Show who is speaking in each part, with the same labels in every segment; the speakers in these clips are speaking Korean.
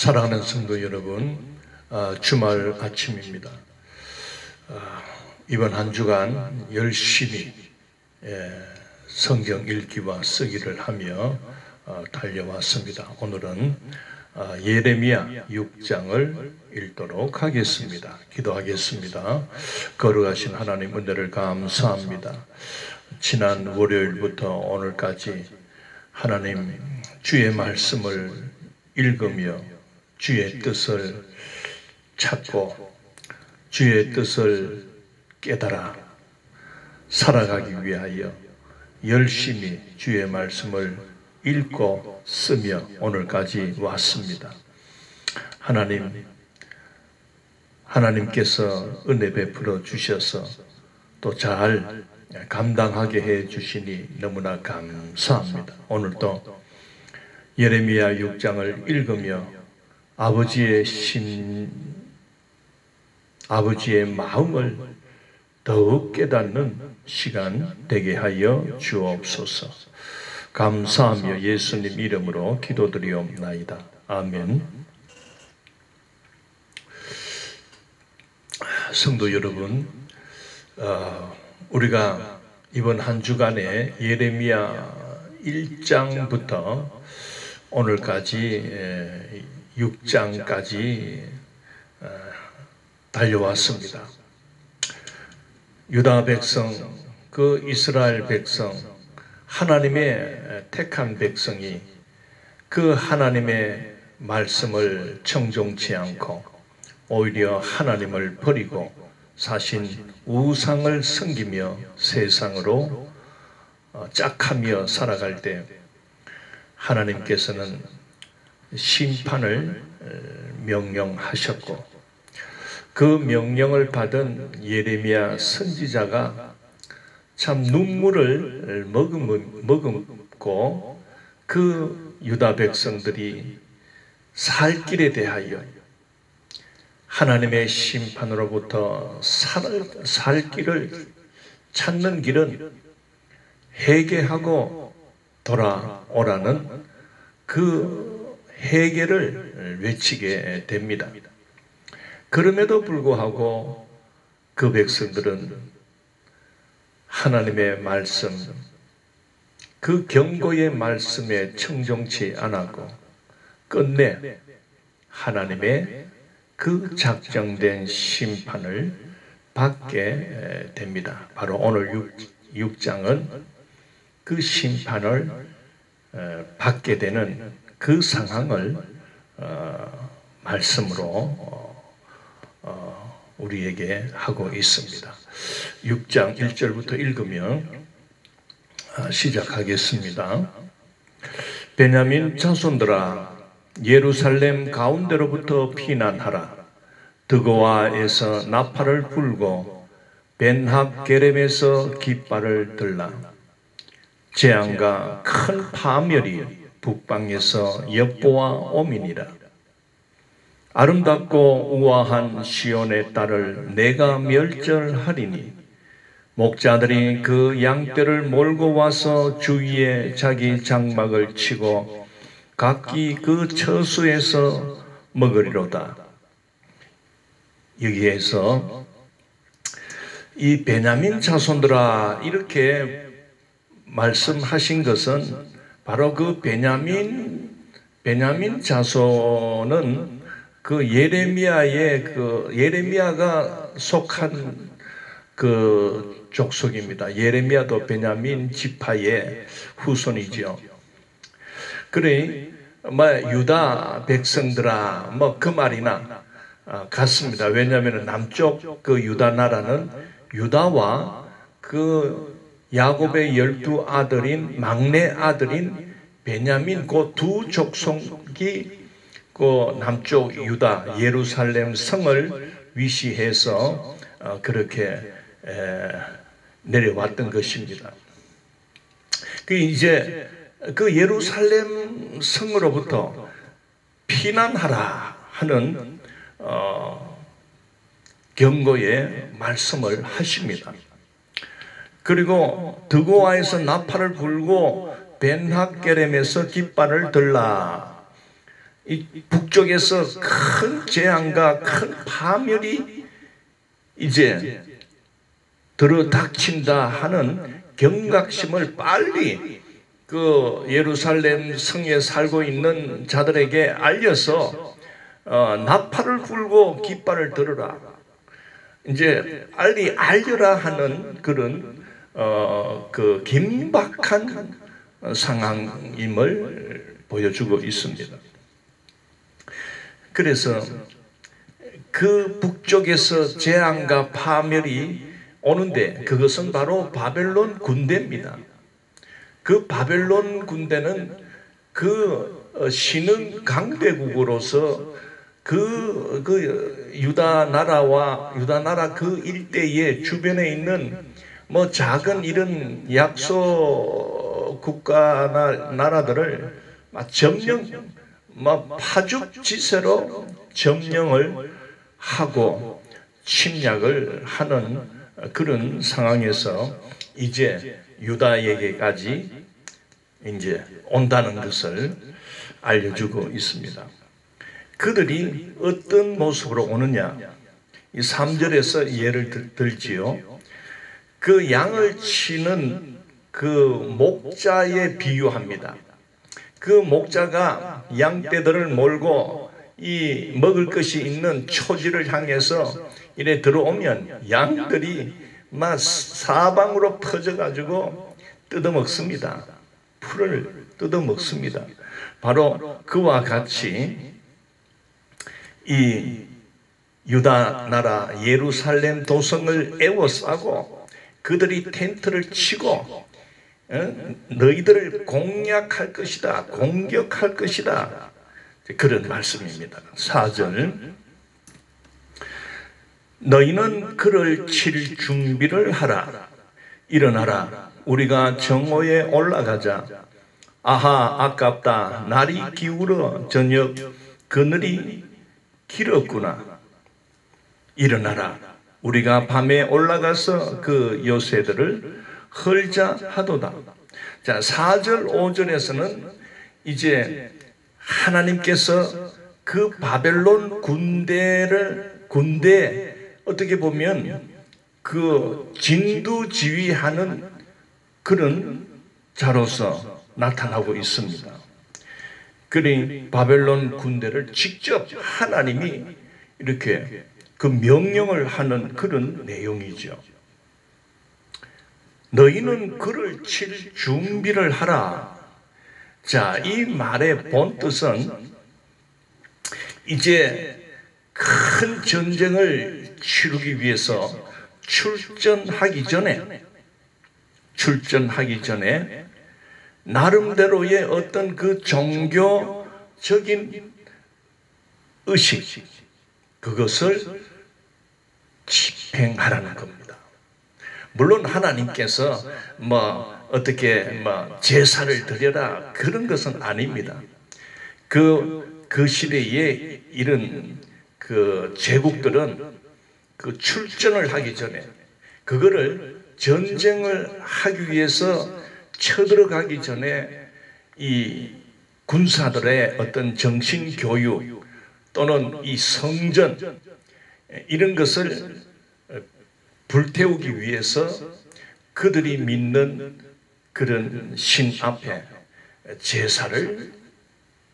Speaker 1: 사랑하는 성도 여러분, 주말 아침입니다. 이번 한 주간 열심히 성경 읽기와 쓰기를 하며 달려왔습니다. 오늘은 예레미야 6장을 읽도록 하겠습니다. 기도하겠습니다. 거룩하신 하나님 은혜를 감사합니다. 지난 월요일부터 오늘까지 하나님 주의 말씀을 읽으며 주의 뜻을 찾고 주의 뜻을 깨달아 살아가기 위하여 열심히 주의 말씀을 읽고 쓰며 오늘까지 왔습니다. 하나님께서 은혜 베풀어 주셔서 또 잘 감당하게 해 주시니 너무나 감사합니다. 오늘도 예레미야 6장을 읽으며 아버지의 마음을 더욱 깨닫는 시간 되게 하여 주옵소서. 감사하며 예수님 이름으로 기도드리옵나이다. 아멘. 성도 여러분, 우리가 이번 한 주간에 예레미야 1장부터 오늘까지 6장까지 달려왔습니다. 유다 백성, 그 이스라엘 백성, 하나님의 택한 백성이 그 하나님의 말씀을 청종치 않고 오히려 하나님을 버리고 사신 우상을 섬기며 세상으로 짝하며 살아갈 때 하나님께서는 심판을 명령하셨고 그 명령을 받은 예레미야 선지자가 참 눈물을 머금고 그 유다 백성들이 살 길에 대하여 하나님의 심판으로부터 살 길을 찾는 길은 회개하고 돌아오라는 그 회개를 외치게 됩니다. 그럼에도 불구하고 그 백성들은 하나님의 말씀, 그 경고의 말씀에 청종치 않았고 끝내 하나님의 그 작정된 심판을 받게 됩니다. 바로 오늘 6장은 그 심판을 받게 되는 그 상황을 말씀으로 우리에게 하고 있습니다. 6장 1절부터 읽으면 시작하겠습니다. 베냐민 자손들아, 예루살렘 가운데로부터 피난하라. 드고아에서 나팔을 불고 벤합게렘에서 깃발을 들라. 재앙과 큰 파멸이 북방에서 엿보아 오미니라. 아름답고 우아한 시온의 딸을 내가 멸절하리니 목자들이 그 양떼를 몰고 와서 주위에 자기 장막을 치고 각기 그 처수에서 먹으리로다. 여기에서 이 베냐민 자손들아 이렇게 말씀하신 것은 바로 그 베냐민 자손은 그 예레미야가 속한 그 족속입니다. 예레미야도 베냐민 지파의 후손이죠. 그래, 유다 백성들아, 그 말이나 같습니다. 왜냐하면 남쪽 그 유다 나라는 유다와 그 야곱의 12아들인 막내 아들인 베냐민 그 두 족속이 그 남쪽 유다 예루살렘 성을 위시해서 그렇게 내려왔던 것입니다. 그 이제 그 예루살렘 성으로부터 피난하라 하는 경고의 말씀을 하십니다. 그리고 드고아에서 나팔을 불고 벤합게렘에서 깃발을 들라. 이 북쪽에서 큰 재앙과 큰 파멸이 이제 들어닥친다 하는 경각심을 빨리 그 예루살렘 성에 살고 있는 자들에게 알려서 나팔을 불고 깃발을 들어라, 이제 빨리 알려라 하는 그런 그 긴박한 상황임을 보여주고 있습니다. 그래서 그 북쪽에서 재앙과 파멸이 오는데 그것은 바로 바벨론 군대입니다. 그 바벨론 군대는 그 신흥 강대국으로서 그 유다 나라 그 일대의 주변에 있는 뭐 작은 이런 약소 국가나 나라들을 파죽지세로 점령을 하고 침략을 하는 그런 상황에서 이제 유다에게까지 이제 온다는 것을 알려주고 있습니다. 그들이 어떤 모습으로 오느냐, 이 3절에서 예를 들지요. 그 양을 치는 그 목자에 비유합니다. 그 목자가 양떼들을 몰고 이 먹을 것이 있는 초지를 향해서 이래 들어오면 양들이 막 사방으로 퍼져가지고 뜯어먹습니다. 풀을 뜯어먹습니다. 바로 그와 같이 이 유다 나라 예루살렘 도성을 에워싸고 그들이 텐트를 치고 너희들을 공략할 것이다, 공격할 것이다, 그런 말씀입니다. 4절, 너희는 그를 칠 준비를 하라. 일어나라, 우리가 정오에 올라가자. 아하, 아깝다, 날이 기울어 저녁 그늘이 길었구나. 일어나라, 우리가 밤에 올라가서 그 요새들을 헐자 하도다. 자, 4절 5절에서는 이제 하나님께서 그 바벨론 군대 어떻게 보면 그 진두지휘하는 그런 자로서 나타나고 있습니다. 그러니 바벨론 군대를 직접 하나님이 이렇게 그 명령을 하는 그런 내용이죠. 너희는 그를 칠 준비를 하라. 자, 이 말의 본뜻은 이제 큰 전쟁을 치르기 위해서 출전하기 전에 나름대로의 어떤 그 종교적인 의식, 그것을 집행하라는 겁니다. 물론 하나님께서 어떻게 제사를 드려라 그런 것은 아닙니다. 그 시대에 이런 그 제국들은 그 출전을 하기 전에 그거를 전쟁을 하기 위해서 쳐들어가기 전에 이 군사들의 어떤 정신 교육 또는 이 성전 이런 것을 불태우기 위해서 그들이 믿는 그런 신 앞에 제사를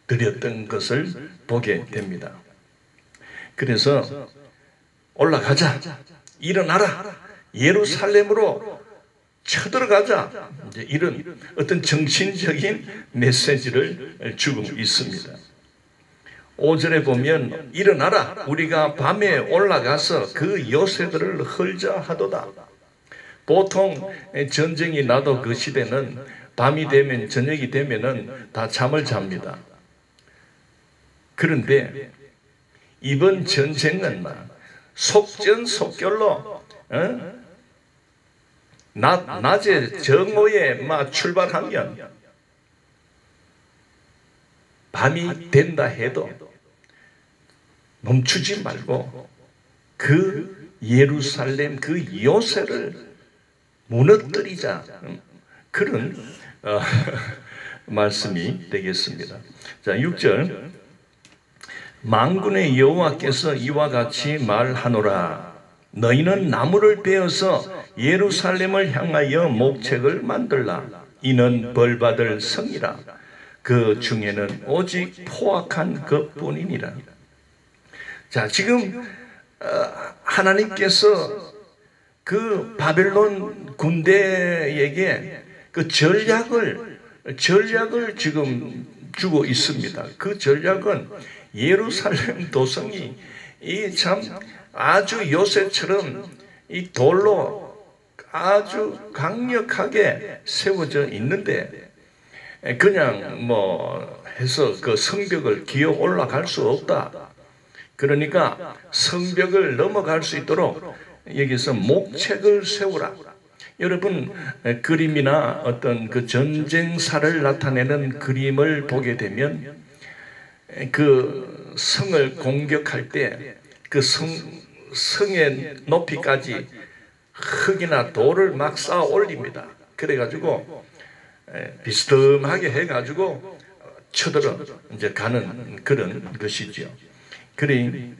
Speaker 1: 드렸던 것을 보게 됩니다. 그래서 올라가자, 일어나라, 예루살렘으로 쳐들어가자, 이제 이런 어떤 정신적인 메시지를 주고 있습니다. 5절에 보면 일어나라, 우리가 밤에 올라가서 그 요새들을 헐자 하도다. 보통 전쟁이 나도 그 시대는 밤이 되면, 저녁이 되면은 다 잠을 잡니다. 그런데 이번 전쟁은 속전속결로 낮에 정오에 출발하면 밤이 된다 해도 멈추지 말고 그 예루살렘 그 요새를 무너뜨리자, 그런 말씀이 되겠습니다. 자, 6절, 만군의 여호와께서 이와 같이 말하노라. 너희는 나무를 베어서 예루살렘을 향하여 목책을 만들라. 이는 벌받을 성이라. 그 중에는 오직 포악한 것뿐이니라. 자, 지금 하나님께서 그 바벨론 군대에게 그 전략을 지금 주고 있습니다. 그 전략은 예루살렘 도성이 이 참 아주 요새처럼 이 돌로 아주 강력하게 세워져 있는데 그냥 뭐 해서 그 성벽을 기어 올라갈 수 없다. 그러니까 성벽을 넘어갈 수 있도록 여기서 목책을 세우라. 여러분 그림이나 어떤 그 전쟁사를 나타내는 그림을 보게 되면 그 성을 공격할 때 그 성의 높이까지 흙이나 돌을 막 쌓아 올립니다. 그래가지고 비스듬하게 해가지고 쳐들어 이제 가는 그런 것이죠. 그래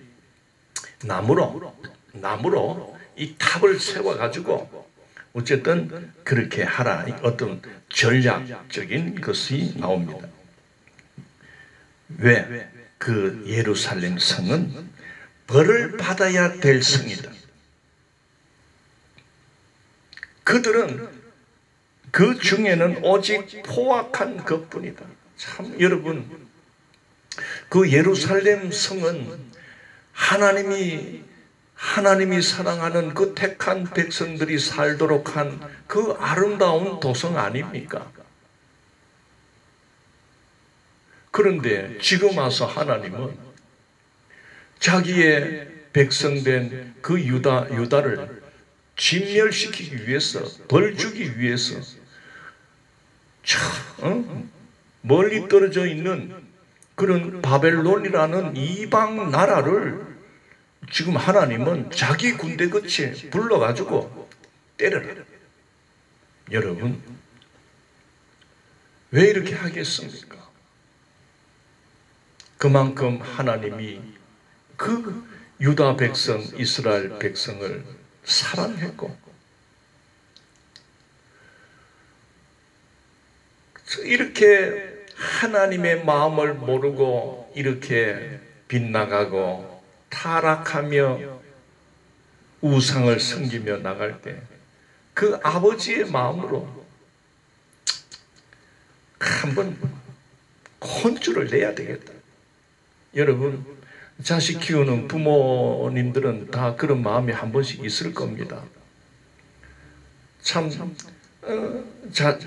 Speaker 1: 나무로 이 탑을 세워가지고 어쨌든 그렇게 하라. 어떤 전략적인 것이 나옵니다. 왜? 그 예루살렘 성은 벌을 받아야 될 성이다. 그들은 그 중에는 오직 포악한 것뿐이다. 참 여러분, 그 예루살렘 성은 하나님이 사랑하는 그 택한 백성들이 살도록 한 그 아름다운 도성 아닙니까? 그런데 지금 와서 하나님은 자기의 백성된 그 유다를 진멸시키기 위해서, 벌 주기 위해서 멀리 떨어져 있는 그런 바벨론이라는 이방 나라를 지금 하나님은 자기 군대 끝에 불러가지고 때려라. 여러분, 왜 이렇게 하겠습니까? 그만큼 하나님이 그 유다 백성, 이스라엘 백성을 사랑했고, 이렇게 하나님의 마음을 모르고 이렇게 빗나가고 타락하며 우상을 섬기며 나갈 때 그 아버지의 마음으로 한번 혼쭐을 내야 되겠다. 여러분, 자식 키우는 부모님들은 다 그런 마음이 한 번씩 있을 겁니다. 참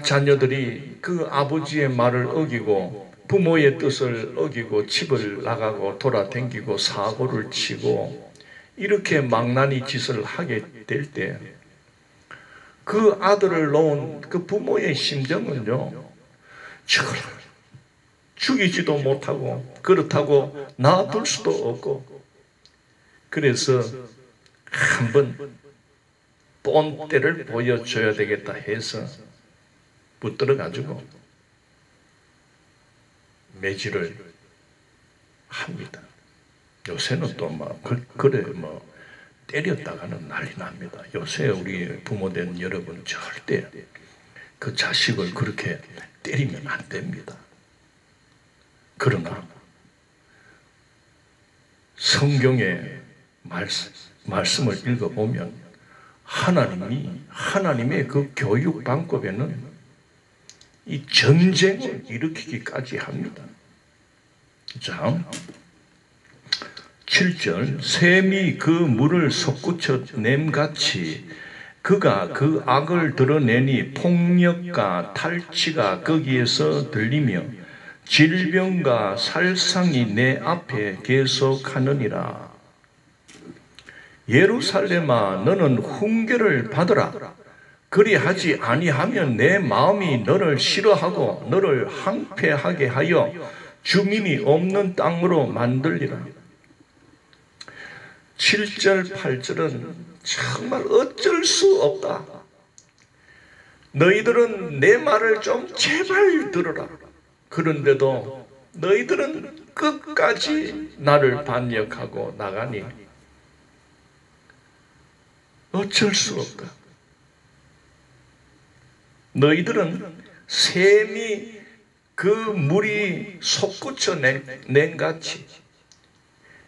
Speaker 1: 자녀들이 그 아버지의 말을 어기고 부모의 뜻을 어기고 집을 나가고 돌아다니고 사고를 치고 이렇게 망나니 짓을 하게 될 때 그 아들을 놓은 그 부모의 심정은요, 저걸 죽이지도 못하고 그렇다고 놔둘 수도 없고, 그래서 한번 본때를 보여줘야 되겠다 해서 붙들어가지고 매질을 합니다. 요새는 또 막 그래 뭐 때렸다가는 난리 납니다. 요새 우리 부모된 여러분 절대 그 자식을 그렇게 때리면 안 됩니다. 그러나 성경의 말씀을 읽어보면 하나님의 그 교육 방법에는 이 전쟁을 일으키기까지 합니다. 자, 7절, 샘이 그 물을 솟구쳐 냄같이 그가 그 악을 드러내니 폭력과 탈취가 거기에서 들리며 질병과 살상이 내 앞에 계속하느니라. 예루살렘아, 너는 훈계를 받으라. 그리하지 아니하면 내 마음이 너를 싫어하고 너를 항폐하게 하여 주민이 없는 땅으로 만들리라. 7절, 8절은 정말 어쩔 수 없다. 너희들은 내 말을 좀 제발 들어라. 그런데도 너희들은 끝까지 나를 반역하고 나가니 어쩔 수 없다. 너희들은 샘이 그 물이 솟구쳐 낸같이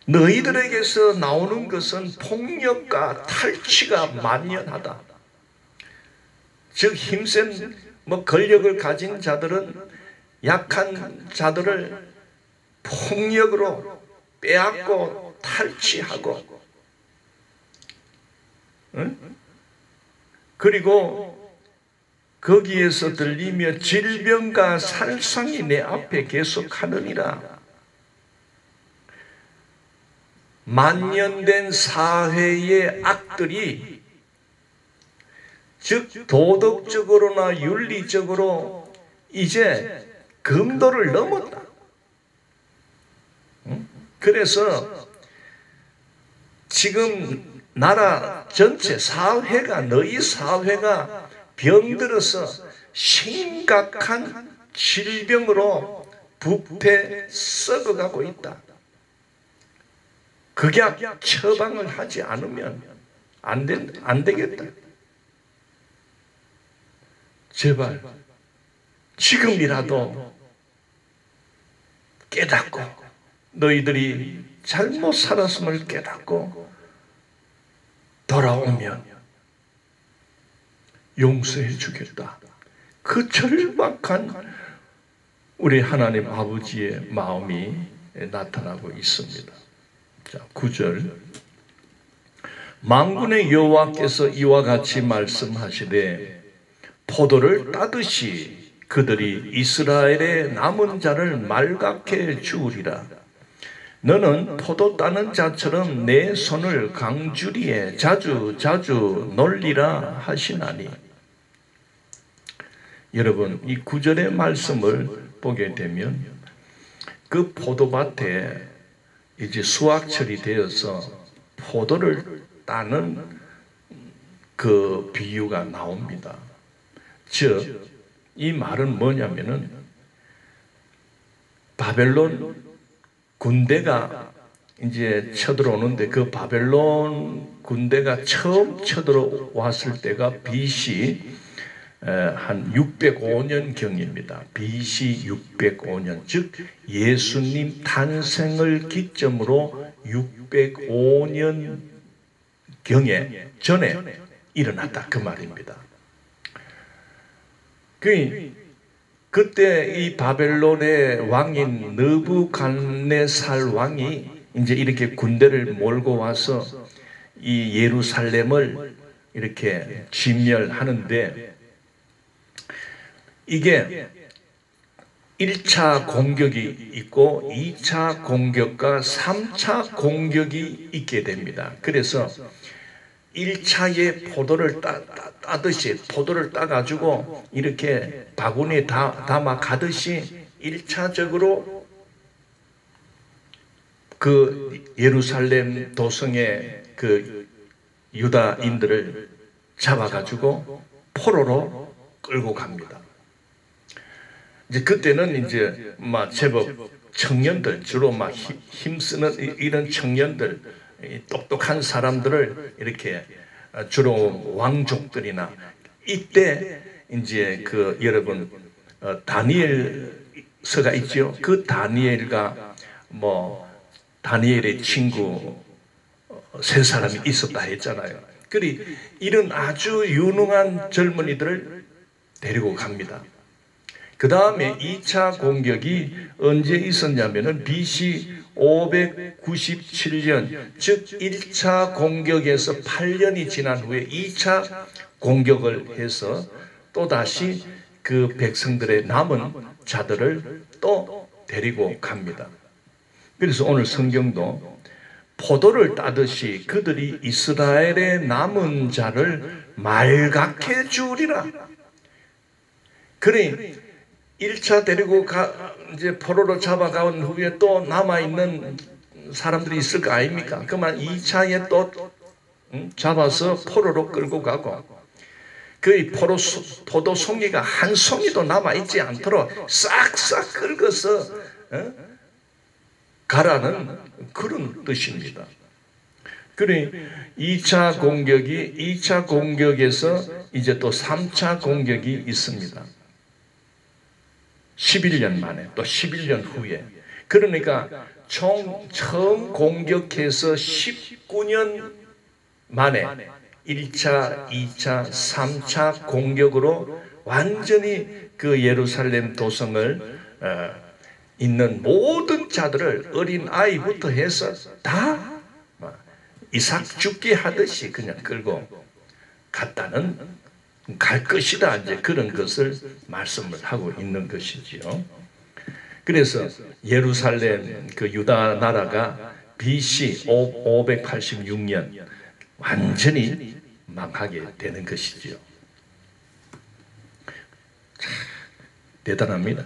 Speaker 1: 너희들에게서 나오는 것은 폭력과 탈취가 만연하다. 즉 힘센 권력을 가진 자들은 약한 자들을 폭력으로 빼앗고 탈취하고, 응? 그리고 거기에서 들리며 질병과 살상이 내 앞에 계속하느니라. 만연된 사회의 악들이, 즉 도덕적으로나 윤리적으로 이제 금도를 넘었다. 그래서 지금 나라 전체 사회가, 너희 사회가 병들어서 심각한 질병으로 부패 썩어가고 있다. 극약 처방을 하지 않으면 안 되겠다. 제발 지금이라도 깨닫고, 너희들이 잘못 살았음을 깨닫고 돌아오면 용서해 주겠다. 그 절박한 우리 하나님 아버지의 마음이 나타나고 있습니다. 자, 9절. 만군의 여호와께서 이와 같이 말씀하시되 포도를 따듯이 그들이 이스라엘의 남은 자를 말갛게 주우리라. 너는 포도 따는 자처럼 내 손을 강주리에 자주 놀리라 하시나니. 여러분, 이 9절의 말씀을 보게 되면 그 포도밭에 이제 수확철이 되어서 포도를 따는 그 비유가 나옵니다. 즉, 이 말은 뭐냐면은 바벨론 군대가 이제 쳐들어오는데, 그 바벨론 군대가 처음 쳐들어왔을 때가 BC 한 605년 경입니다. BC 605년, 즉 예수님 탄생을 기점으로 605년 경에 전에 일어났다, 그 말입니다. 그때 이 바벨론의 왕인 느부갓네살 왕이 이제 이렇게 군대를 몰고 와서 이 예루살렘을 이렇게 진멸하는데, 이게 1차 공격이 있고 2차 공격과 3차 공격이 있게 됩니다. 그래서 1차에 포도를 따듯이, 포도를 따가지고 이렇게 바구니에 담아 가듯이 1차적으로 그 예루살렘 도성의 그 유다인들을 잡아가지고 포로로 끌고 갑니다. 이제 그때는 이제 제법 청년들, 주로 힘쓰는 이런 청년들, 똑똑한 사람들을 이렇게 주로 왕족들이나, 이때 이제 그 여러분 다니엘서가 있죠. 그 다니엘과 다니엘의 친구 세 사람이 있었다 했잖아요. 그리 이런 아주 유능한 젊은이들을 데리고 갑니다. 그 다음에 2차 공격이 언제 있었냐면은 BC 597년, 즉 1차 공격에서 8년이 지난 후에 2차 공격을 해서 또다시 그 백성들의 남은 자들을 또 데리고 갑니다. 그래서 오늘 성경도 포도를 따듯이 그들이 이스라엘의 남은 자를 말갛게 주우리라. 그래 1차 데리고 이제 포로로 잡아간 후에 또 남아있는 사람들이 있을 거 아닙니까? 그러면 2차에 또 잡아서 포로로 끌고 가고, 그 포도 송이가 한 송이도 남아있지 않도록 싹싹 긁어서 가라는 그런 뜻입니다. 그래 2차 공격에서 이제 또 3차 공격이 있습니다. 11년 만에 또 11년 후에, 그러니까 총 처음 공격해서 19년 만에 1차, 2차, 3차 공격으로 완전히 그 예루살렘 도성을 있는 모든 자들을 어린 아이부터 해서 다 이삭 죽게 하듯이 그냥 끌고 갔다는, 갈 것이다, 이제 그런 것을 말씀을 하고 있는 것이지요. 그래서 예루살렘 그 유다 나라가 BC 586년 완전히 망하게 되는 것이지요. 대단합니다.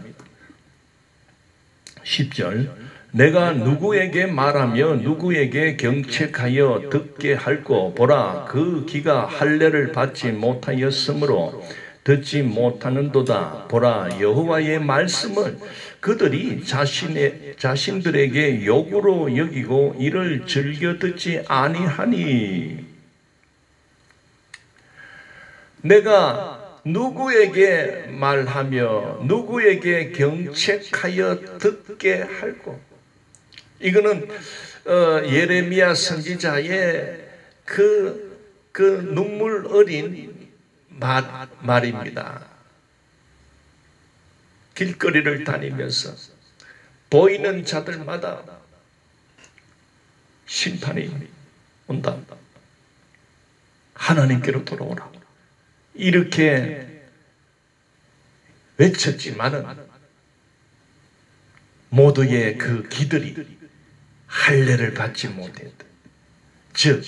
Speaker 1: 10절, 내가 누구에게 말하며 누구에게 경책하여 듣게 할꼬. 보라, 그 귀가 할례를 받지 못하였으므로 듣지 못하는도다. 보라, 여호와의 말씀을 그들이 자신들에게 욕으로 여기고 이를 즐겨 듣지 아니하니. 내가 누구에게 말하며 누구에게 경책하여 듣게 할꼬. 이거는 예레미야 선지자의 그 눈물 어린 말입니다. 길거리를 다니면서 보이는 자들마다 심판이 온다. 하나님께로 돌아오라. 이렇게 외쳤지만은 모두의 그 기들이 할례를 받지 못했다. 즉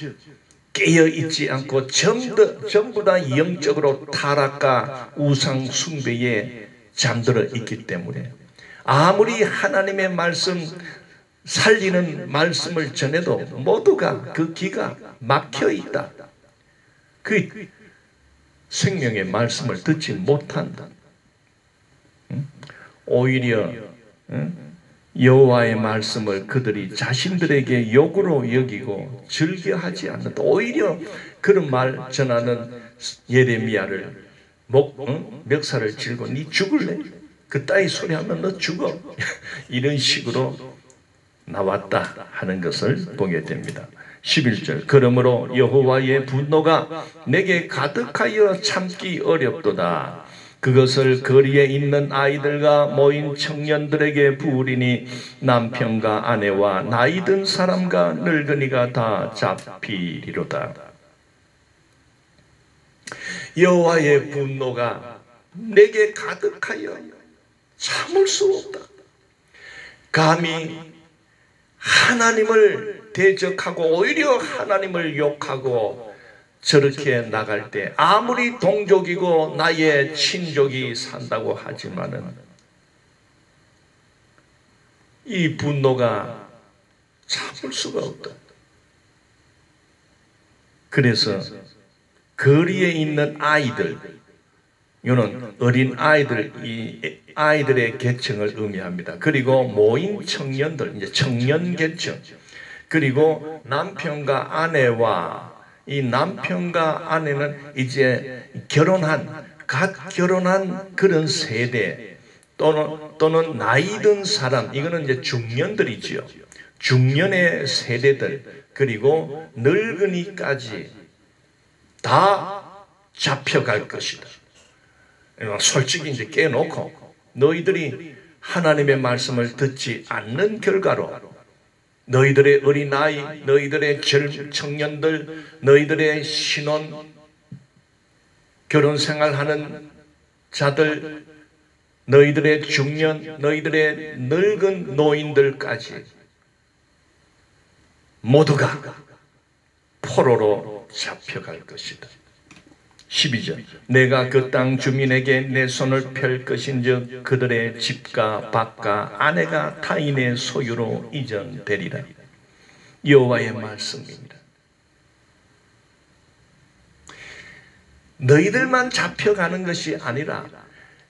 Speaker 1: 깨어있지 않고 전부 다 영적으로 타락과 우상 숭배에 잠들어 있기 때문에 아무리 하나님의 말씀, 살리는 말씀을 전해도 모두가 그 귀가 막혀 있다. 그 생명의 말씀을 듣지 못한다. 오히려 여호와의 말씀을 그들이 자신들에게 욕으로 여기고 즐겨하지 않는다. 오히려 그런 말 전하는 예레미야를 멱살을 쥐고 니 죽을래? 그따위 소리 하면 너 죽어. 이런 식으로 나왔다 하는 것을 보게 됩니다. 11절, 그러므로 여호와의 분노가 내게 가득하여 참기 어렵도다. 그것을 거리에 있는 아이들과 모인 청년들에게 부으리니 남편과 아내와 나이든 사람과 늙은이가 다 잡히리로다. 여호와의 분노가 내게 가득하여 참을 수 없다. 감히 하나님을 대적하고 오히려 하나님을 욕하고 저렇게 나갈 때 아무리 동족이고 나의 친족이 산다고 하지만은 이 분노가 참을 수가 없다. 그래서 거리에 있는 아이들, 이거는 어린 아이들, 이 아이들의 계층을 의미합니다. 그리고 모인 청년들, 이제 청년 계층, 그리고 남편과 아내와, 이 남편과 아내는 이제 갓 결혼한 그런 세대, 또는 나이 든 사람, 이거는 이제 중년들이지요. 중년의 세대들, 그리고 늙은이까지 다 잡혀갈 것이다. 솔직히 이제 깨놓고 너희들이 하나님의 말씀을 듣지 않는 결과로 너희들의 어린아이, 너희들의 청년들, 너희들의 신혼, 결혼생활하는 자들, 너희들의 중년, 너희들의 늙은 노인들까지 모두가 포로로 잡혀갈 것이다. 12절, 내가 그 땅 주민에게 내 손을 펼 것인즉 그들의 집과 밭과 아내가 타인의 소유로 이전되리라. 여호와의 말씀입니다. 너희들만 잡혀가는 것이 아니라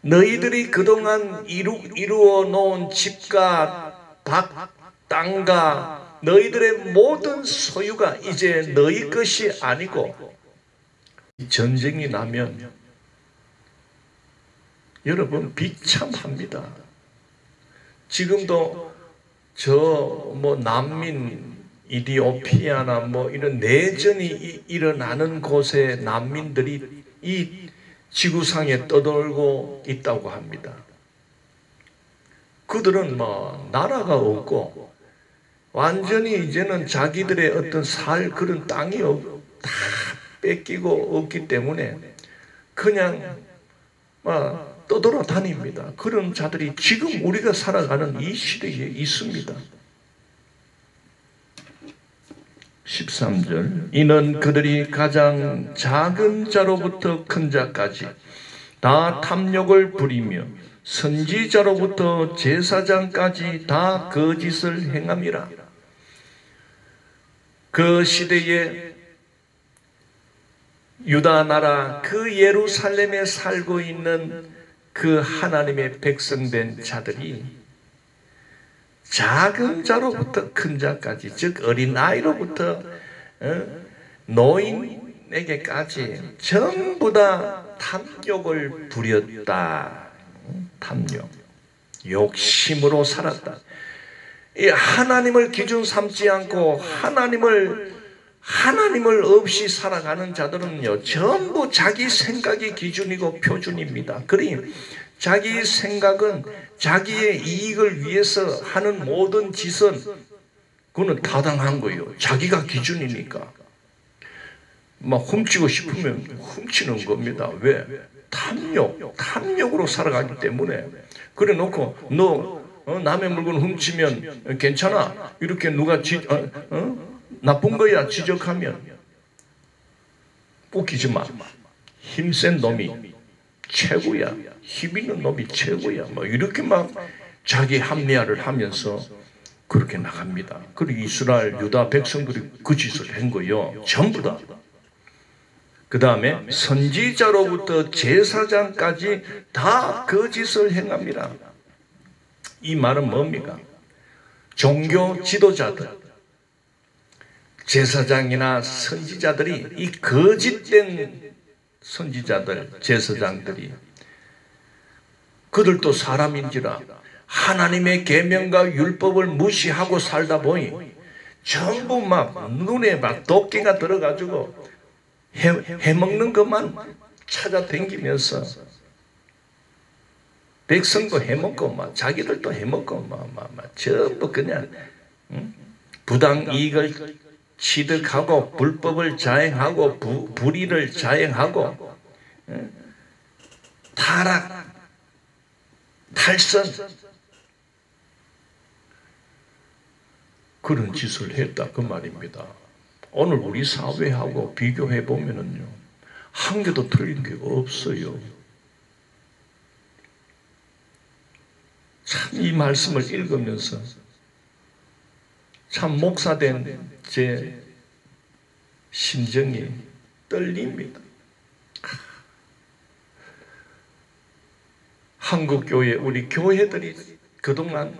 Speaker 1: 너희들이 그동안 이루어 놓은 집과 밭, 땅과 너희들의 모든 소유가 이제 너희 것이 아니고, 전쟁이 나면 여러분 비참합니다. 지금도 난민 이디오피아나 이런 내전이 일어나는 곳에 난민들이 이 지구상에 떠돌고 있다고 합니다. 그들은 나라가 없고 완전히 이제는 자기들의 어떤 그런 땅이 다 뺏기고 없기 때문에 그냥 떠돌아 다닙니다. 그런 자들이 지금 우리가 살아가는 이 시대에 있습니다. 13절, 이는 그들이 가장 작은 자로부터 큰 자까지 다 탐욕을 부리며 선지자로부터 제사장까지 다 거짓을 행함이라. 그 시대에 유다 나라 그 예루살렘에 살고 있는 그 하나님의 백성된 자들이 작은 자로부터 큰 자까지, 즉 어린아이로부터 노인에게까지 전부 다 탐욕을 부렸다. 탐욕, 욕심으로 살았다. 이 하나님을 기준 삼지 않고 하나님을 없이 살아가는 자들은요, 전부 자기 생각이 기준이고 표준입니다. 그러니 자기 생각은 자기의 이익을 위해서 하는 모든 짓은 그거는 타당한 거예요. 자기가 기준이니까. 훔치고 싶으면 훔치는 겁니다. 왜? 탐욕으로 살아가기 때문에. 그래 놓고 너 남의 물건 훔치면 괜찮아, 이렇게 누가 나쁜 거야 지적하면 웃기지 마. 힘센 놈이 최고야, 힘 있는 놈이 최고야, 이렇게 자기 합리화를 하면서 그렇게 나갑니다. 그리고 이스라엘 유다 백성들이 그 짓을 한 거예요. 전부 다. 그 다음에 선지자로부터 제사장까지 다 거짓을 행합니다. 이 말은 뭡니까? 종교 지도자들, 제사장이나 선지자들이, 이 거짓된 선지자들, 제사장들이, 그들도 사람인지라 하나님의 계명과 율법을 무시하고 살다 보니 전부 눈에 도끼가 들어가지고 해먹는 것만 찾아다니면서 백성도 해먹고 자기들도 해먹고 전부 그냥 부당 이익을 취득하고 불법을 자행하고 불의를 자행하고 타락, 탈선, 그런 짓을 했다 그 말입니다. 오늘 우리 사회하고 비교해 보면은요, 한 개도 틀린 게 없어요. 참 이 말씀을 읽으면서 참 목사된 제 심정이 떨립니다. 한국교회, 우리 교회들이 그동안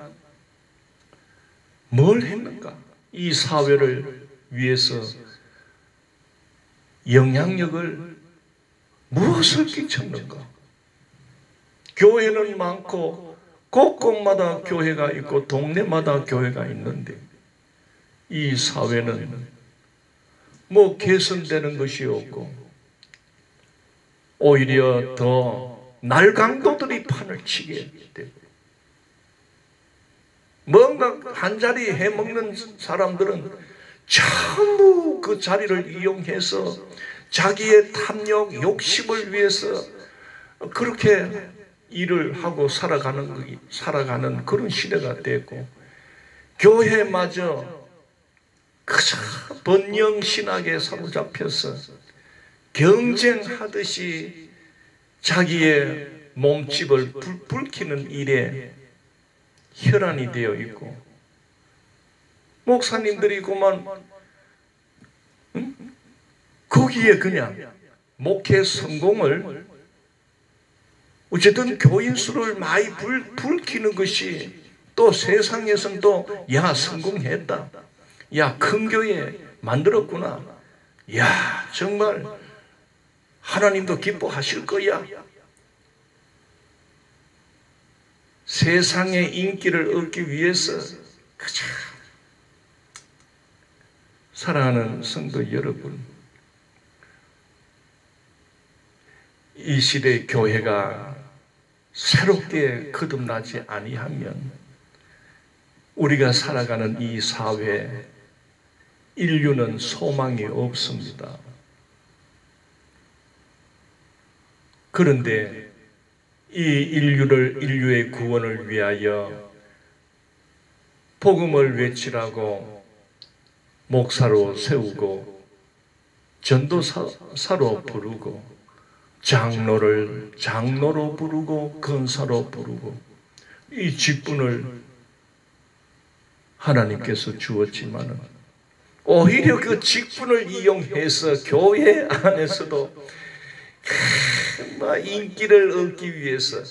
Speaker 1: 뭘 했는가? 이 사회를 위해서 영향력을 무엇을 끼쳤는가? 교회는 많고 곳곳마다 교회가 있고 동네마다 교회가 있는데 이 사회는 개선되는 것이 없고 오히려 더 날강도들이 판을 치게 되고, 뭔가 한 자리 해먹는 사람들은 전부 그 자리를 이용해서 자기의 탐욕, 욕심을 위해서 그렇게 일을 하고 살아가는 그런 시대가 됐고, 교회마저 그저 번영신학에 사로잡혀서 경쟁하듯이 자기의 몸집을 붉히는 일에 혈안이 되어 있고, 목사님들이 그만 거기에 그냥 목회 성공을 어쨌든 교인 수를 많이 불키는 것이 또 세상에서는 또 야 성공했다, 야 큰 교회 만들었구나, 야 정말 하나님도 기뻐하실 거야, 세상의 인기를 얻기 위해서 그저 사랑하는 성도 여러분, 이 시대 교회가 새롭게 거듭나지 아니하면 우리가 살아가는 이 사회, 인류는 소망이 없습니다. 그런데 이 인류의 구원을 위하여 복음을 외치라고 목사로 세우고 전도사로 부르고 장로를 장로로 부르고 권사로 부르고 이 직분을 하나님께서 주었지만은 오히려 그 직분을 이용해서 교회 안에서도 인기를 얻기 위해서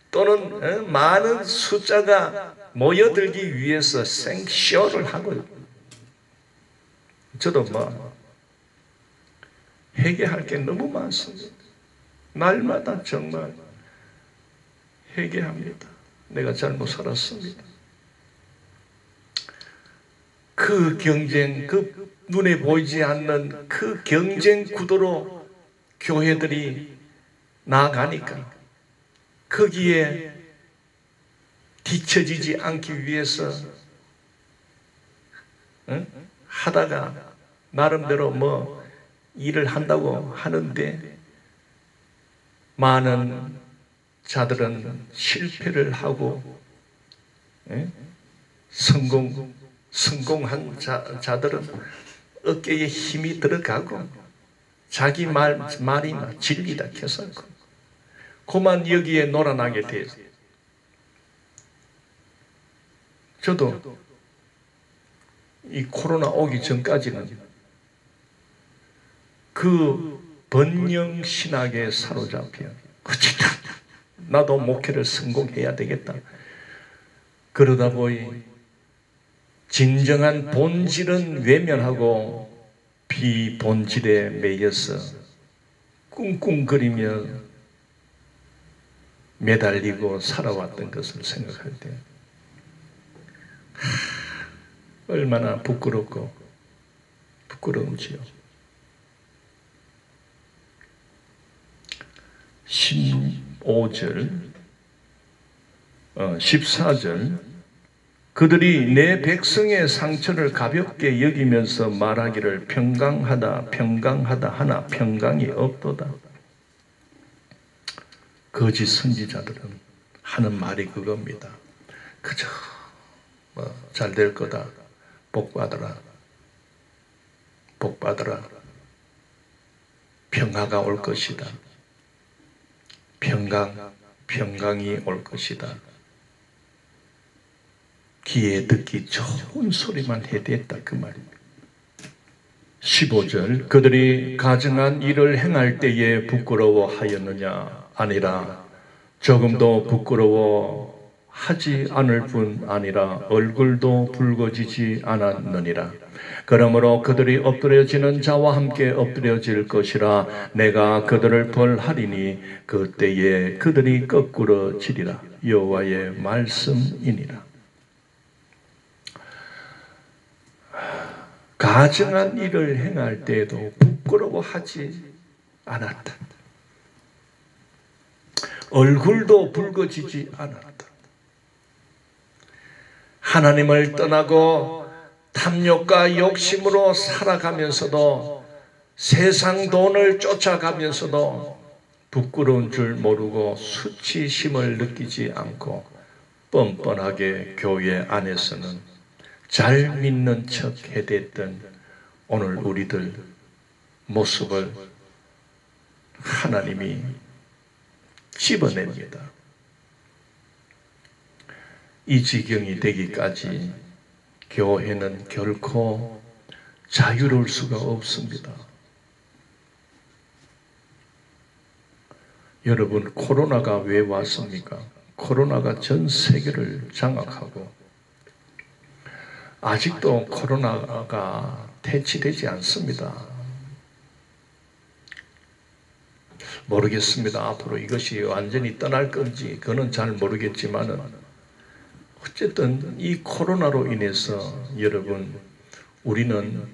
Speaker 1: 또는 많은 숫자가 모여들기 위해서 생쇼를 하고, 저도 회개할 게 너무 많습니다. 날마다 정말 회개합니다. 내가 잘못 살았습니다. 그 경쟁, 그 눈에 보이지 않는 그 경쟁 구도로 교회들이 나아가니까 거기에 뒤처지지 않기 위해서 하다가 나름대로 일을 한다고 하는데 많은 자들은 실패를 하고 성공한 자들은 어깨에 힘이 들어가고 자기 말이 진리다 켜서고 그만 여기에 놀아나게 돼요. 저도 이 코로나 오기 전까지는 그 번영 신학에 사로잡혀 어쨌든 나도 목회를 성공해야 되겠다. 그러다 보니 진정한 본질은 외면하고 비본질에 매여서 꿍꿍거리며 매달리고 살아왔던 것을 생각할 때 얼마나 부끄러운지요. 15절, 14절 그들이 내 백성의 상처를 가볍게 여기면서 말하기를 평강하다 하나 평강이 없도다. 거짓 선지자들은 하는 말이 그겁니다. 그저 잘 될 거다, 복 받아라, 평화가 올 것이다, 평강이 올 것이다. 귀에 듣기 좋은 소리만 해댔다 그 말입니다. 15절 그들이 가증한 일을 행할 때에 부끄러워하였느냐? 아니라 조금도 부끄러워하지 않을 뿐 아니라 얼굴도 붉어지지 않았느니라. 그러므로 그들이 엎드려지는 자와 함께 엎드려질 것이라. 내가 그들을 벌하리니 그때에 그들이 거꾸로 지리라. 여호와의 말씀이니라. 가증한 일을 행할 때에도 부끄러워하지 않았다. 얼굴도 붉어지지 않았다. 하나님을 떠나고 탐욕과 욕심으로 살아가면서도 세상 돈을 쫓아가면서도 부끄러운 줄 모르고 수치심을 느끼지 않고 뻔뻔하게 교회 안에서는 잘 믿는 척 해댔던 오늘 우리들 모습을 하나님이 집어냅니다. 이 지경이 되기까지 교회는 결코 자유로울 수가 없습니다. 여러분, 코로나가 왜 왔습니까? 코로나가 전 세계를 장악하고 아직도 코로나가 퇴치되지 않습니다. 모르겠습니다. 앞으로 이것이 완전히 떠날 건지 그건 잘 모르겠지만은 어쨌든 이 코로나로 인해서 여러분, 우리는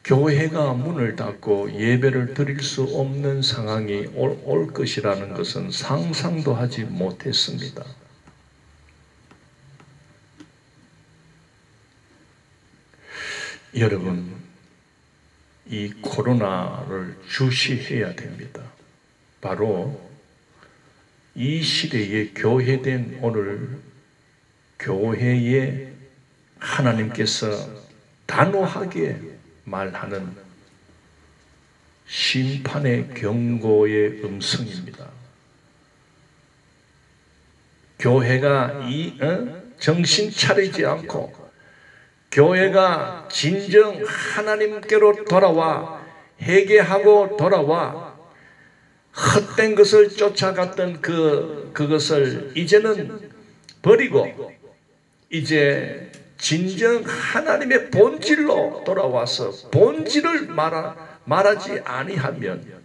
Speaker 1: 교회가 문을 닫고 예배를 드릴 수 없는 상황이 올 것이라는 것은 상상도 하지 못했습니다. 여러분, 이 코로나를 주시해야 됩니다. 바로 이 시대에 교회된 오늘 교회에 하나님께서 단호하게 말하는 심판의 경고의 음성입니다. 교회가 정신 차리지 않고 교회가 진정 하나님께로 돌아와 회개하고 돌아와 헛된 것을 쫓아갔던 그것을 이제는 버리고 이제 진정 하나님의 본질로 돌아와서 본질을 말하지 아니하면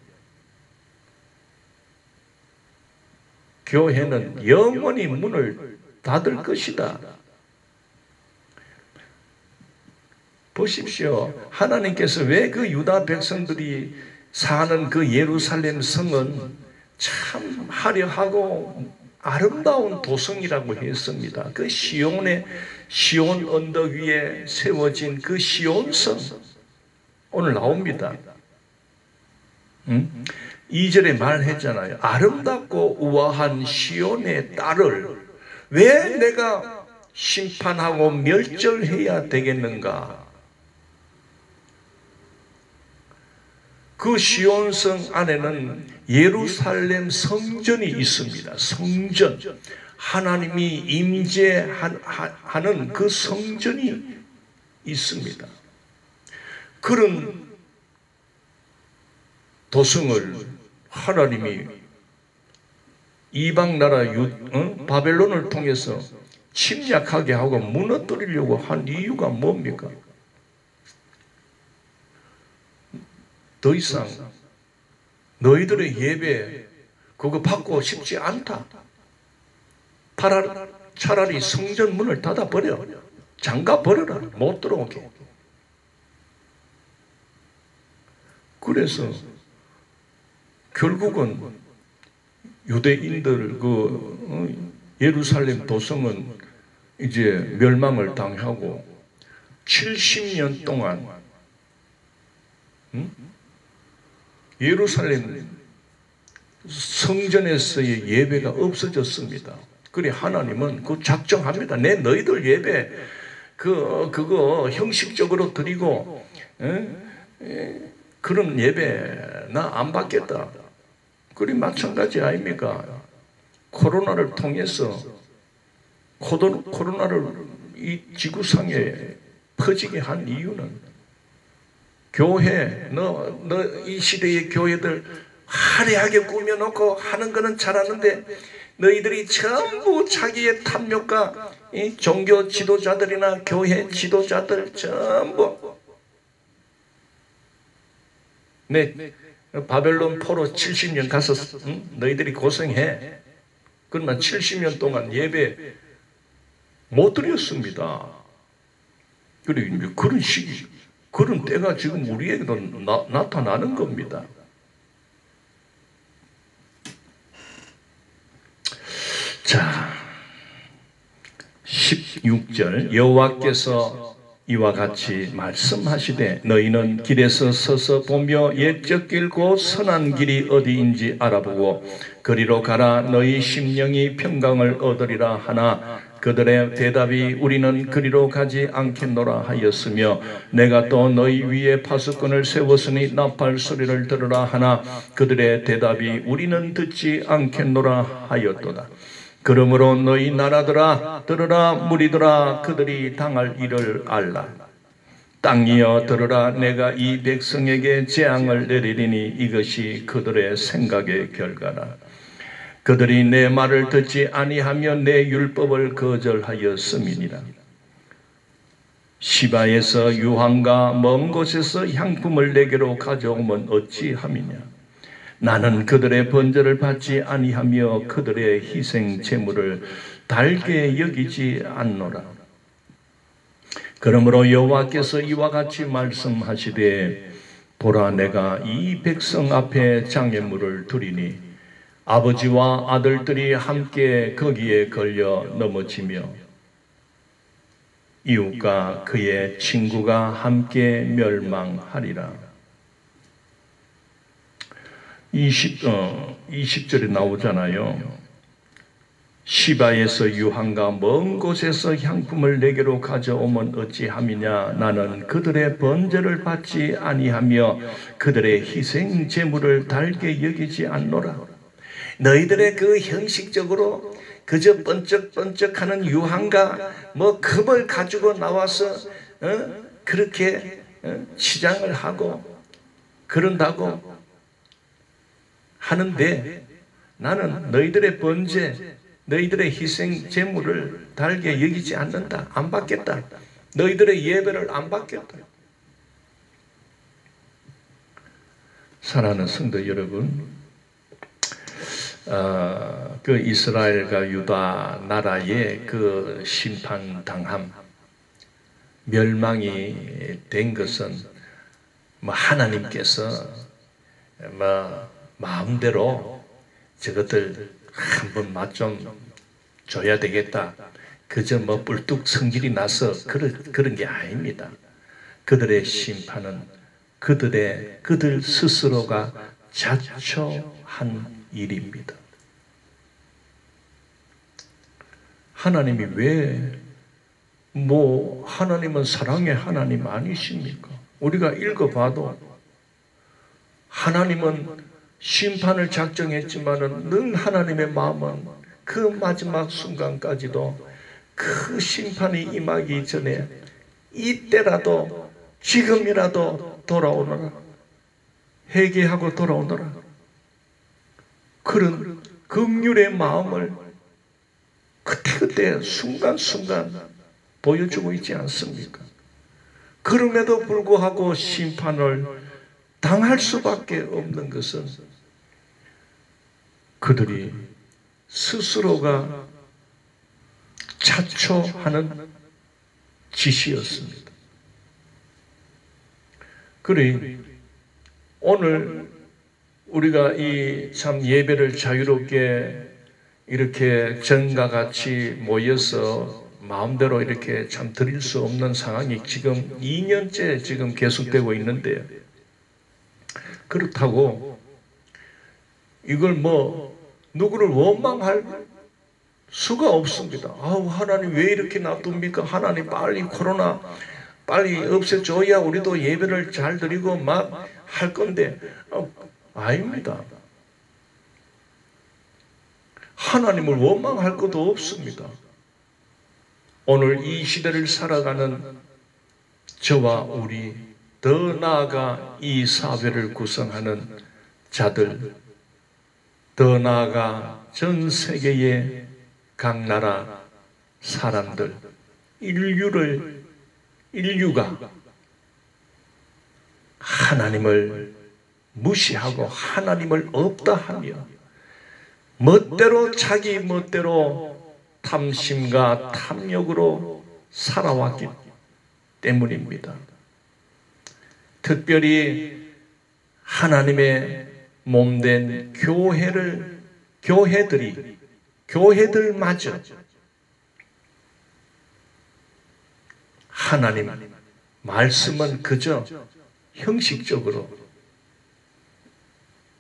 Speaker 1: 교회는 영원히 문을 닫을 것이다. 보십시오. 하나님께서 왜 그 유다 백성들이 사는 그 예루살렘 성은 참 화려하고 아름다운 도성이라고 했습니다. 그 시온 언덕 위에 세워진 그 시온성 오늘 나옵니다. 2절에 말했잖아요. 아름답고 우아한 시온의 딸을 왜 내가 심판하고 멸절해야 되겠는가? 그 시온성 안에는 예루살렘 성전이 있습니다. 성전. 하나님이 임재하는 그 성전이 있습니다. 그런 도성을 하나님이 이방 나라 바벨론을 통해서 침략하게 하고 무너뜨리려고 한 이유가 뭡니까? 더 이상 너희들의 예배 그거 받고 싶지 않다. 차라리 성전 문을 닫아버려. 잠가버려라. 못 들어오게. 그래서 결국은 유대인들 예루살렘 도성은 이제 멸망을 당하고 70년 동안 예루살렘 성전에서의 예배가 없어졌습니다. 그래 하나님은 그 작정합니다. 너희들 예배 그거 형식적으로 드리고 그런 예배 나 안 받겠다. 그래 마찬가지 아닙니까? 코로나를 통해서 코로나를 이 지구상에 퍼지게 한 이유는 교회, 너 이 시대의 교회들 화려하게 꾸며놓고 하는 거는 잘하는데 너희들이 전부 자기의 탐욕과 이 종교 지도자들이나 교회 지도자들 전부 바벨론 포로 70년 가서 너희들이 고생해. 그러면 70년 동안 예배 못 드렸습니다. 그리고 그런 시기 그런 때가 지금 우리에게도 나타나는 겁니다. 자, 16절 여호와께서 이와 같이 말씀하시되 너희는 길에서 서서 보며 옛적 길 곧 선한 길이 어디인지 알아보고 그리로 가라. 너희 심령이 평강을 얻으리라 하나 그들의 대답이 우리는 그리로 가지 않겠노라 하였으며 내가 또 너희 위에 파수꾼을 세웠으니 나팔 소리를 들으라 하나 그들의 대답이 우리는 듣지 않겠노라 하였도다. 그러므로 너희 나라들아 들으라. 무리들아 그들이 당할 일을 알라. 땅이여 들으라. 내가 이 백성에게 재앙을 내리리니 이것이 그들의 생각의 결과라. 그들이 내 말을 듣지 아니하며 내 율법을 거절하였음이니라. 시바에서 유황과 먼 곳에서 향품을 내게로 가져오면 어찌함이냐. 나는 그들의 번제를 받지 아니하며 그들의 희생 제물을 달게 여기지 않노라. 그러므로 여호와께서 이와 같이 말씀하시되 보라, 내가 이 백성 앞에 장애물을 두리니 아버지와 아들들이 함께 거기에 걸려 넘어지며 이웃과 그의 친구가 함께 멸망하리라. 20절에 나오잖아요. 시바에서 유황과 먼 곳에서 향품을 내게로 가져오면 어찌함이냐. 나는 그들의 번제를 받지 아니하며 그들의 희생 제물을 달게 여기지 않노라. 너희들의 그 형식적으로 그저 번쩍번쩍하는 유황과 뭐 금을 가지고 나와서 그렇게 치장을 하고 그런다고 하는데, 나는 너희들의 번제, 너희들의 희생 제물을 달게 여기지 않는다. 안 받겠다. 너희들의 예배를 안 받겠다. 사랑하는 성도 여러분, 그 이스라엘과 유다 나라의 그 심판당함, 멸망이 된 것은 하나님께서 마음대로 저것들 한번 맛 좀 줘야 되겠다. 그저 뿔뚝 성질이 나서 그런 게 아닙니다. 그들의 심판은 그들 스스로가 자초한 일입니다. 하나님이 왜 하나님은 사랑의 하나님 아니십니까? 우리가 읽어봐도 하나님은 심판을 작정했지만은 늘 하나님의 마음은 그 마지막 순간까지도 그 심판이 임하기 전에 이때라도 지금이라도 돌아오너라, 회개하고 돌아오너라, 그런 긍휼의 마음을 그때 순간순간 보여주고 있지 않습니까? 그럼에도 불구하고 심판을 당할 수밖에 없는 것은 그들이 스스로가 자초하는 짓이었습니다. 그래, 오늘 우리가 이 참 예배를 자유롭게 이렇게 전과 같이 모여서 마음대로 이렇게 참 드릴 수 없는 상황이 지금 2년째 지금 계속되고 있는데요. 그렇다고 이걸 누구를 원망할 수가 없습니다. 하나님 왜 이렇게 놔둡니까? 하나님 빨리 코로나 빨리 없애줘야 우리도 예배를 잘 드리고 막 할 건데, 아닙니다. 하나님을 원망할 것도 없습니다. 오늘 이 시대를 살아가는 저와 우리, 더 나아가 이 사회를 구성하는 자들, 더 나아가 전 세계의 각 나라 사람들, 인류가 하나님을 무시하고 하나님을 없다 하며 자기 멋대로 탐심과 탐욕으로 살아왔기 때문입니다. 특별히 하나님의 몸된 교회들마저 하나님 말씀은 그저 형식적으로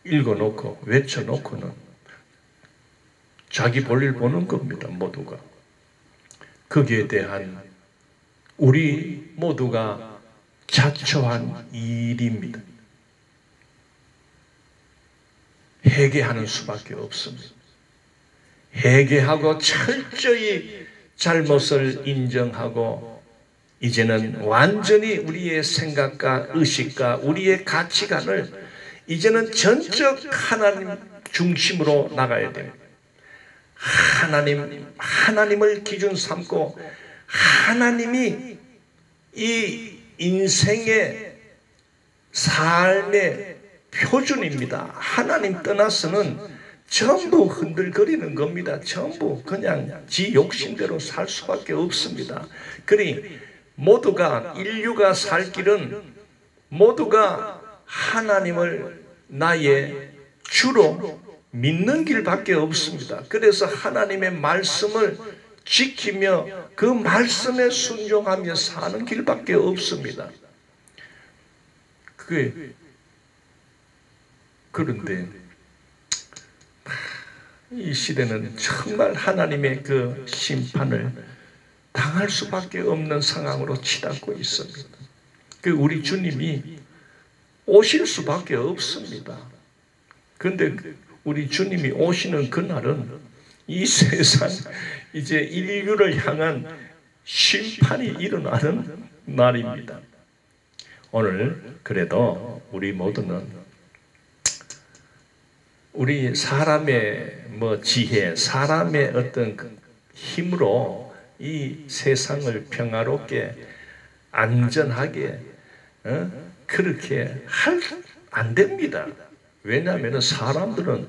Speaker 1: 읽어놓고 외쳐놓고는 자기 볼일 보는 겁니다. 모두가. 거기에 대한 우리 모두가 자초한 일입니다. 회개하는 수밖에 없습니다. 회개하고 철저히 잘못을 인정하고 이제는 완전히 우리의 생각과 의식과 우리의 가치관을 이제는 전적 하나님 중심으로 나가야 됩니다. 하나님을 기준 삼고 하나님이 이 인생의 삶의 표준입니다. 하나님 떠나서는 전부 흔들거리는 겁니다. 전부 그냥 지 욕심대로 살 수밖에 없습니다. 그러니 모두가 인류가 살 길은 모두가 하나님을 나의 주로 믿는 길밖에 없습니다. 그래서 하나님의 말씀을 지키며 그 말씀에 순종하며 사는 길밖에 없습니다. 그런데 이 시대는 정말 하나님의 그 심판을 당할 수밖에 없는 상황으로 치닫고 있습니다. 우리 주님이 오실 수밖에 없습니다. 그런데 우리 주님이 오시는 그날은 이 세상 이제 인류를 향한 심판이 일어나는 날입니다. 오늘 그래도 우리 모두는 우리 사람의 지혜, 사람의 어떤 힘으로 이 세상을 평화롭게 안전하게 그렇게 안 됩니다. 왜냐하면 사람들은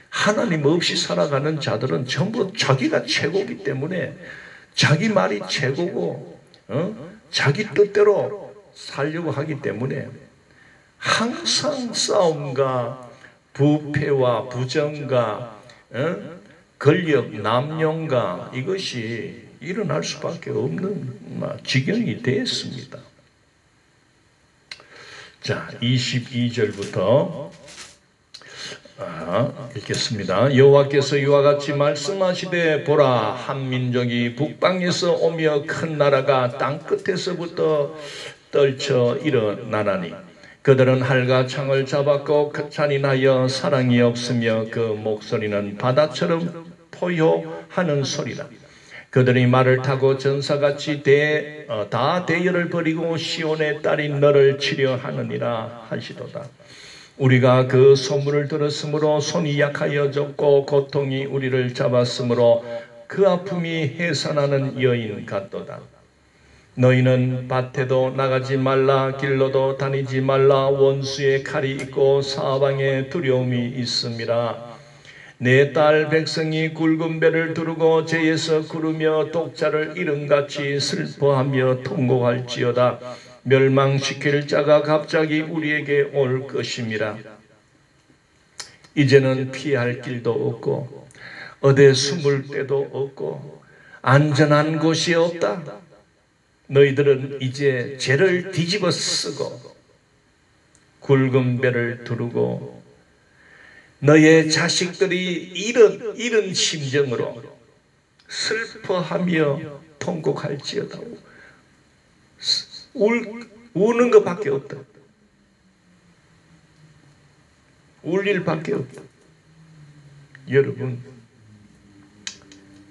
Speaker 1: 하나님 없이 살아가는 자들은 전부 자기가 최고이기 때문에 자기 말이 최고고 자기 뜻대로 살려고 하기 때문에 항상 싸움과 부패와 부정과 권력 남용과 이것이 일어날 수밖에 없는 지경이 되었습니다. 자, 22절부터 읽겠습니다. 여호와께서 이와 같이 말씀하시되 보라, 한 민족이 북방에서 오며 큰 나라가 땅 끝에서부터 떨쳐 일어나나니 그들은 활과 창을 잡았고 잔인하여 사랑이 없으며 그 목소리는 바다처럼 포효하는 소리라. 그들이 말을 타고 전사같이 다 대열을 버리고 시온의 딸인 너를 치려 하느니라 하시도다. 우리가 그 소문을 들었으므로 손이 약하여졌고 고통이 우리를 잡았으므로 그 아픔이 해산하는 여인 같도다. 너희는 밭에도 나가지 말라, 길로도 다니지 말라. 원수의 칼이 있고 사방에 두려움이 있음이라. 내 딸 백성이 굵은 배를 두르고 죄에서 구르며 독자를 이름같이 슬퍼하며 통곡할지어다. 멸망시킬 자가 갑자기 우리에게 올 것임이라. 이제는 피할 길도 없고 어디 숨을 데도 없고 안전한 곳이 없다. 너희들은 이제 죄를 뒤집어 쓰고 굵은 배를 두르고 너의 자식들이 이런 심정으로 슬퍼하며 통곡할지어다. 우는 것밖에 없다. 울 일밖에 없다. 여러분,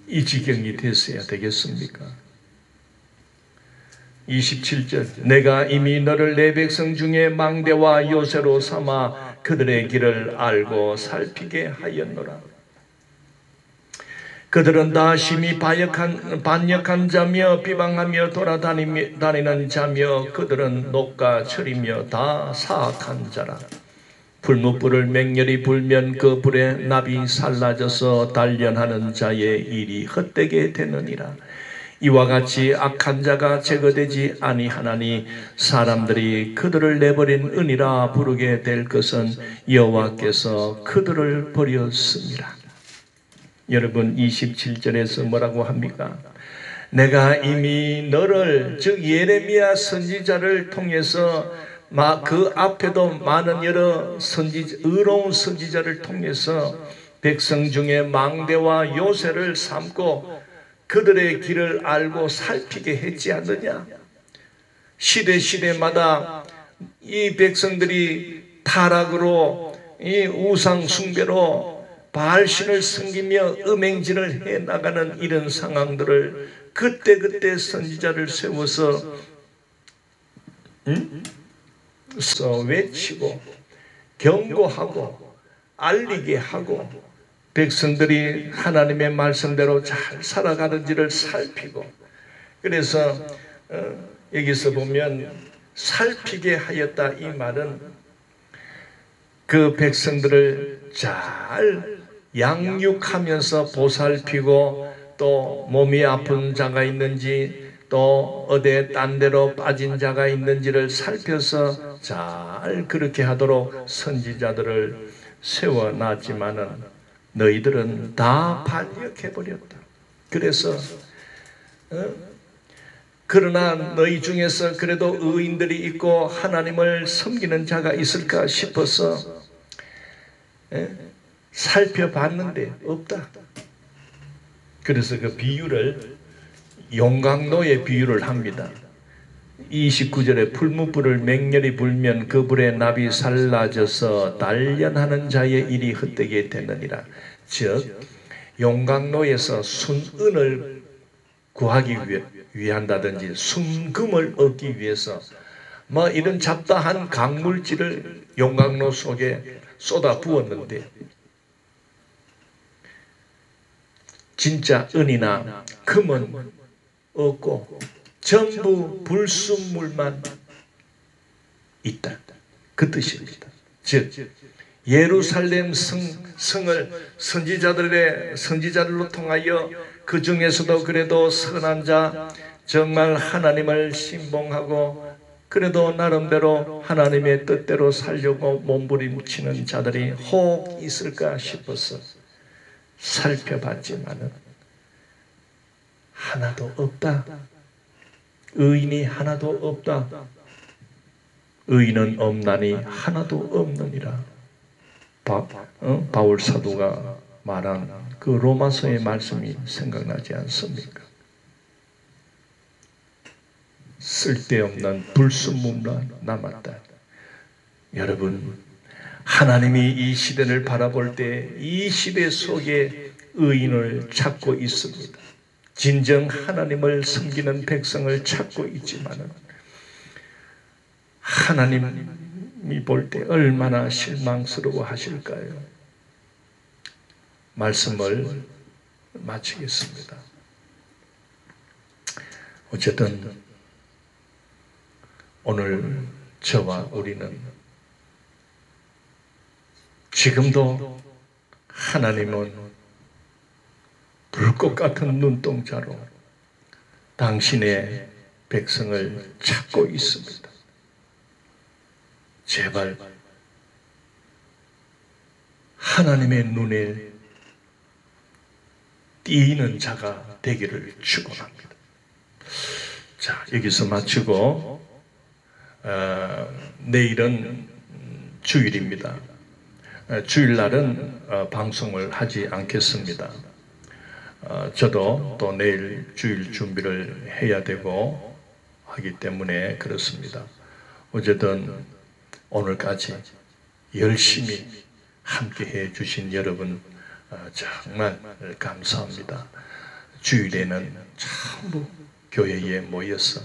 Speaker 1: 이 지경이 됐어야 되겠습니까? 27절, 내가 이미 너를 내 백성 중에 망대와 요새로 삼아 그들의 길을 알고 살피게 하였노라. 그들은 다 심히 반역한 자며 비방하며 돌아다니는 자며 그들은 녹과 철이며 다 사악한 자라. 불못불을 맹렬히 불면 그 불에 납이 살라져서 단련하는 자의 일이 헛되게 되느니라. 이와 같이 악한 자가 제거되지 아니하나니 사람들이 그들을 내버린 은이라 부르게 될 것은 여호와께서 그들을 버렸습니다. 여러분, 27절에서 뭐라고 합니까? 내가 이미 너를, 즉 예레미야 선지자를 통해서 그 앞에도 많은 여러 의로운 선지자를 통해서 백성 중에 망대와 요새를 삼고 그들의 길을 알고 살피게 했지 않느냐? 시대마다 이 백성들이 타락으로 이 우상 숭배로 바알신을 섬기며 음행질을 해나가는 이런 상황들을 그때그때 선지자를 세워서 외치고 경고하고 알리게 하고 백성들이 하나님의 말씀대로 잘 살아가는지를 살피고, 그래서 여기서 보면 살피게 하였다 이 말은 그 백성들을 잘 양육하면서 보살피고, 또 몸이 아픈 자가 있는지 또 어디에 딴 데로 빠진 자가 있는지를 살펴서 잘 그렇게 하도록 선지자들을 세워놨지만은 너희들은 다 반역해버렸다. 그래서 그러나 너희 중에서 그래도 의인들이 있고 하나님을 섬기는 자가 있을까 싶어서 살펴봤는데 없다. 그래서 그 비유를 용광로의 비유를 합니다. 29절에 풀무불을 맹렬히 불면 그 불에 납이 살라져서 단련하는 자의 일이 헛되게 되느니라. 즉 용광로에서 순은을 구하기 위한다든지 순금을 얻기 위해서 뭐 이런 잡다한 강물질을 용광로 속에 쏟아 부었는데 진짜 은이나 금은 없고 전부 불순물만 있다. 그 뜻입니다. 즉 예루살렘 성을 선지자들로 통하여 그 중에서도 그래도 선한 자, 정말 하나님을 신봉하고 그래도 나름대로 하나님의 뜻대로 살려고 몸부림치는 자들이 혹 있을까 싶어서 살펴봤지만은 하나도 없다. 의인이 하나도 없다. 의인은 없나니 하나도 없느니라. 바울 사도가 말한 그 로마서의 말씀이 생각나지 않습니까? 쓸데없는 불순물만 남았다. 여러분, 하나님이 이 시대를 바라볼 때 이 시대 속에 의인을 찾고 있습니다. 진정 하나님을 섬기는 백성을 찾고 있지만 하나님이 볼 때 얼마나 실망스러워 하실까요? 말씀을 마치겠습니다. 어쨌든 오늘 저와 우리는 지금도 하나님은 불꽃 같은 눈동자로 당신의 백성을 찾고 있습니다. 제발 하나님의 눈에 띄는 자가 되기를 축원합니다. 자, 여기서 마치고 내일은 주일입니다. 주일날은 방송을 하지 않겠습니다. 저도 또 내일 주일 준비를 해야 되고 하기 때문에 그렇습니다. 어쨌든 오늘까지 열심히 함께해 주신 여러분 정말 감사합니다. 주일에는 전부 교회에 모여서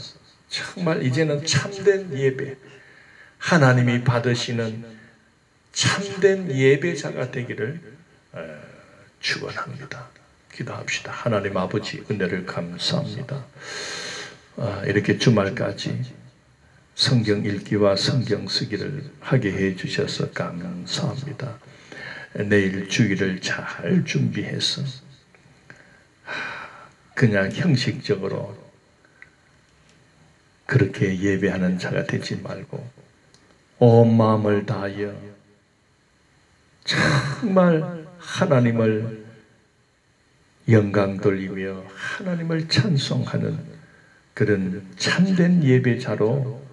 Speaker 1: 정말 이제는 참된 예배, 하나님이 받으시는 참된 예배자가 되기를 축원합니다. 기도합시다. 하나님 아버지 은혜를 감사합니다. 이렇게 주말까지 성경 읽기와 성경 쓰기를 하게 해 주셔서 감사합니다. 내일 주일을 잘 준비해서 그냥 형식적으로 그렇게 예배하는 자가 되지 말고 온 마음을 다하여 정말 하나님을 영광 돌리며 하나님을 찬송하는 그런 참된 예배자로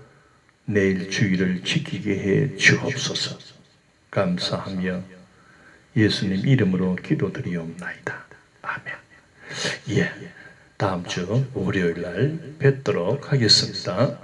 Speaker 1: 내일 주일을 지키게 해 주옵소서. 감사하며 예수님 이름으로 기도드리옵나이다. 아멘. 예, 다음 주 월요일 날 뵙도록 하겠습니다.